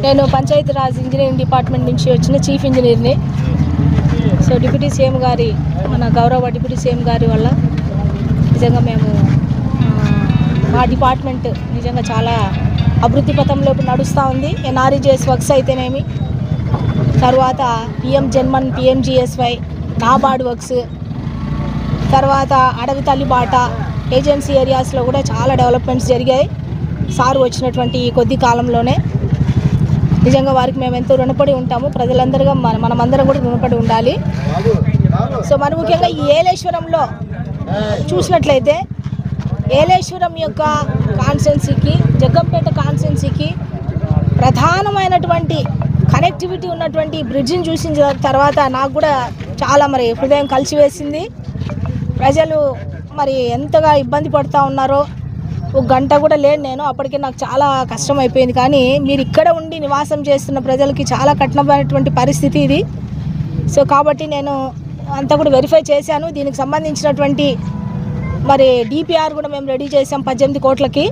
నేను Panchayati Raj engineering department నుంచి వచ్చిన చీఫ్ ఇంజనీర్ని. సో డిప్యూటీ సీఎం గారి, మన గౌరవ డిప్యూటీ సీఎం గారి వల్ల నిజంగా మేము మా డిపార్ట్మెంట్ నిజంగా చాలా అభివృద్ధి పథంలో నడుస్తూ ఉంది. ఎన్ఆర్ఈజీఎస్ వర్క్స్ అయితేనేమి, తర్వాత PM JANMAN, PMGSY, NABARD works, తర్వాత అడవి తల్లి బాట, ఏజెన్సీ ఏరియాస్లో కూడా చాలా డెవలప్మెంట్స్ జరిగాయి సార్ వచ్చినటువంటి కొద్ది కాలంలోనే. నిజంగా వారికి మేము ఎంతో రుణపడి ఉంటాము. ప్రజలందరిగా మనమందరం కూడా రుణపడి ఉండాలి. సో మరి ముఖ్యంగా ఈ ఏలేశ్వరంలో చూసినట్లయితే ఏలేశ్వరం యొక్క కాన్స్టెన్సీకి, జగ్గంపేట కాన్స్టెన్సీకి ప్రధానమైనటువంటి కనెక్టివిటీ ఉన్నటువంటి బ్రిడ్జిని చూసిన తర్వాత నాకు కూడా చాలా మరి హృదయం కలిసివేసింది. ప్రజలు మరి ఎంతగా ఇబ్బంది పడుతూ ఉన్నారో, ఒక గంట కూడా లేను నేను, అప్పటికే నాకు చాలా కష్టం అయిపోయింది. కానీ మీరు ఇక్కడ ఉండి నివాసం చేస్తున్న ప్రజలకి చాలా కఠినమైనటువంటి పరిస్థితి ఇది. సో కాబట్టి నేను అంతా కూడా వెరిఫై చేశాను. దీనికి సంబంధించినటువంటి మరి డిపిఆర్ కూడా మేము రెడీ చేసాం 18 కోట్లకి.